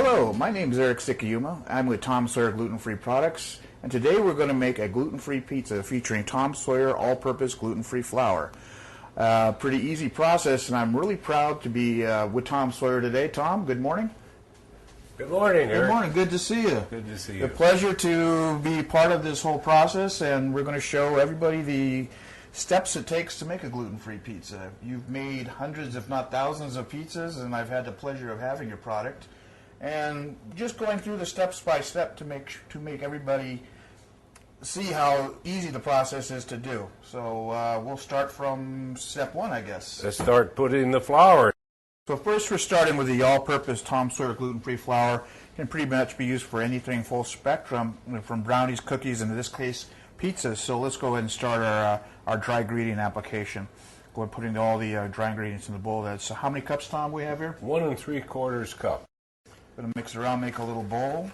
Hello, my name is Eric Sikiyuma. I'm with Tom Sawyer Gluten-Free Products, and today we're going to make a gluten-free pizza featuring Tom Sawyer all-purpose gluten-free flour. Pretty easy process, and I'm really proud to be with Tom Sawyer today. Tom, good morning. Good morning, Eric. Good morning. Good to see you. Good to see you. A pleasure to be part of this whole process, and we're going to show everybody the steps it takes to make a gluten-free pizza. You've made hundreds, if not thousands, of pizzas, and I've had the pleasure of having your product. And just going through the steps by step to make everybody see how easy the process is to do. So we'll start from step one, I guess. Let's start putting the flour. So first we're starting with the all-purpose Tom Sawyer gluten-free flour. It can pretty much be used for anything full spectrum, from brownies, cookies, and in this case, pizzas. So let's go ahead and start our dry ingredient application. Go ahead and putting all the dry ingredients in the bowl. That's how many cups, Tom, we have here? 1 3/4 cup. Going to mix it around, make a little bowl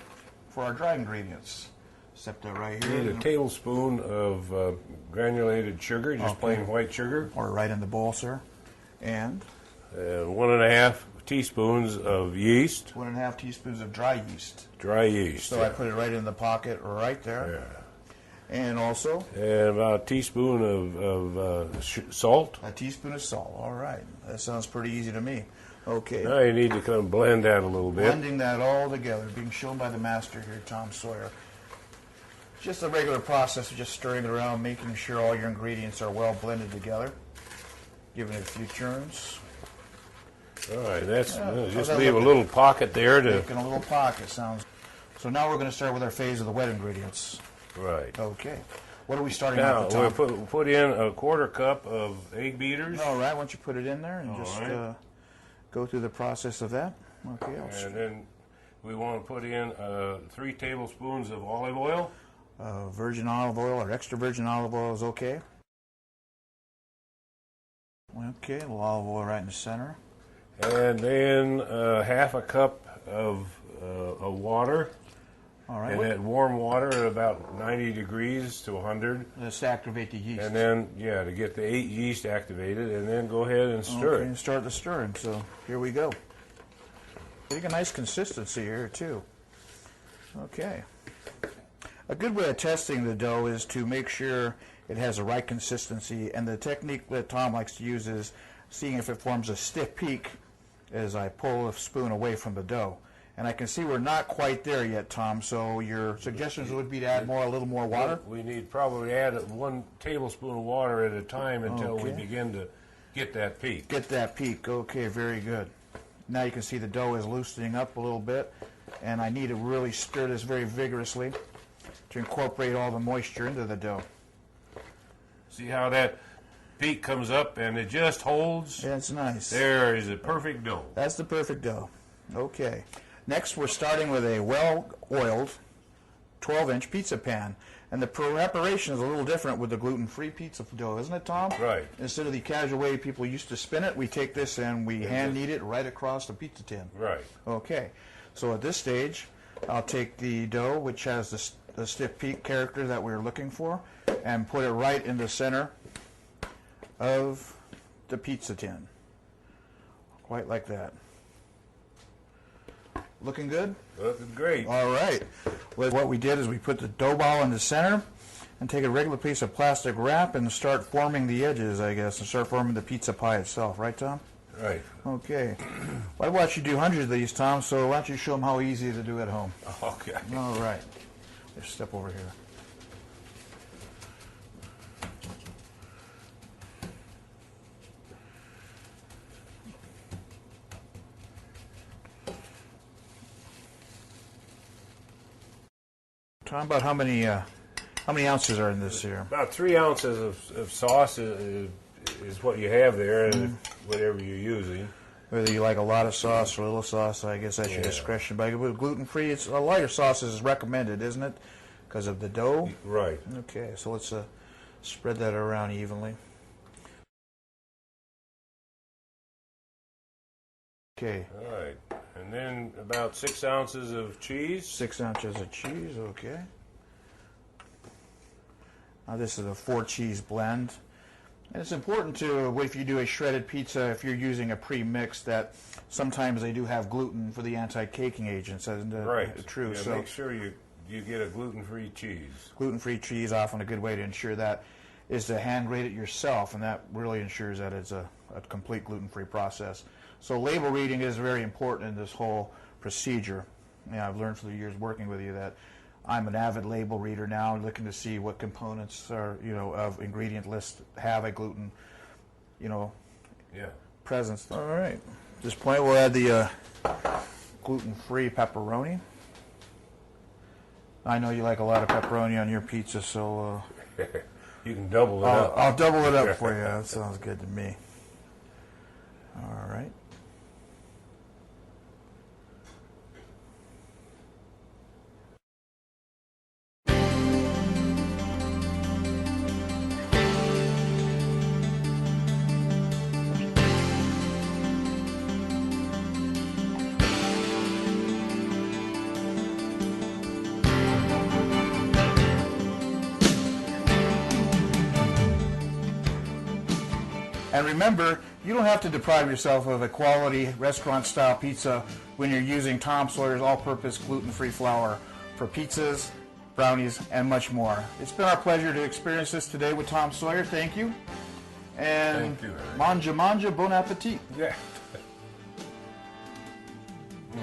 for our dry ingredients. Set that right here. Need a tablespoon of granulated sugar, just plain white sugar. Or right in the bowl, sir. And 1.5 teaspoons of yeast. 1.5 teaspoons of dry yeast. Dry yeast. So I put it right in the pocket right there. Yeah. And also? And about a teaspoon of salt. A teaspoon of salt. All right. That sounds pretty easy to me. Okay. Now you need to kind of blend that a little bit. Blending that all together, being shown by the master here, Tom Sawyer. Just a regular process of just stirring it around, making sure all your ingredients are well blended together. Giving it a few turns. All right, that's just leave a little pocket there to. Making a little pocket sounds. So now we're going to start with our phase of the wet ingredients. Right. Okay. What are we starting now, with, Tom? We'll put in a 1/4 cup of egg beaters. All right. Why don't you put it in there and All just right. Go through the process of that. Okay. And then we want to put in 3 tablespoons of olive oil. Virgin olive oil or extra virgin olive oil is okay. Okay, a little olive oil right in the center. And then 1/2 cup of water. All right. And that warm water at about 90 degrees to 100. Let's activate the yeast. And then, to get the yeast activated, and then go ahead and stir and it. start the stirring. So here we go. Getting a nice consistency here too. Okay. A good way of testing the dough is to make sure it has the right consistency, and the technique that Tom likes to use is seeing if it forms a stiff peak as I pull a spoon away from the dough. And I can see we're not quite there yet, Tom, so your suggestions would be to add a little more water? We need probably add 1 tablespoon of water at a time until we begin to get that peak. Get that peak. Okay, very good. Now you can see the dough is loosening up a little bit, and I need to really stir this very vigorously to incorporate all the moisture into the dough. See how that peak comes up and it just holds? That's nice. There is a perfect dough. That's the perfect dough. Okay. Next, we're starting with a well-oiled 12-inch pizza pan. And the preparation is a little different with the gluten-free pizza dough, isn't it, Tom? Right. Instead of the casual way people used to spin it, we take this and we hand knead it right across the pizza tin. Right. Okay. So at this stage, I'll take the dough, which has the stiff peak character that we're looking for, and put it right in the center of the pizza tin. Quite like that. Looking good? Looking great. All right. Well, what we did is we put the dough ball in the center and take a regular piece of plastic wrap and start forming the edges, I guess, and start forming the pizza pie itself. Right, Tom? Right. Okay. Well, I watched you do hundreds of these, Tom, so why don't you show them how easy to do at home? Okay. All right. Let's step over here. Tom, about how many ounces are in this here? About 3 ounces of sauce is what you have there, and whatever you're using. Whether you like a lot of sauce or a little sauce, I guess that's your discretion. But with gluten-free, it's a lighter sauce is recommended, isn't it? Because of the dough? Right. Okay, so let's spread that around evenly. Okay. All right. And then about 6 ounces of cheese. 6 ounces of cheese, okay. Now this is a 4-cheese blend. And it's important to, if you do a shredded pizza, if you're using a pre-mix, that sometimes they do have gluten for the anti-caking agents. Right. True. Yeah, so make sure you get a gluten-free cheese. Gluten-free cheese, often a good way to ensure that is to hand grade it yourself, and that really ensures that it's a complete gluten-free process. So label reading is very important in this whole procedure. I've learned through the years working with you that I'm an avid label reader now, looking to see what components are, of ingredient list have a gluten, presence. All right. At this point, we'll add the gluten-free pepperoni. I know you like a lot of pepperoni on your pizza, so you can double it up. I'll double it up for you. That sounds good to me. All right. And remember, you don't have to deprive yourself of a quality restaurant-style pizza when you're using Tom Sawyer's all-purpose gluten-free flour for pizzas, brownies, and much more. It's been our pleasure to experience this today with Tom Sawyer. Thank you. And thank you, Eric. Manja, bon appetit. Yeah. Mm.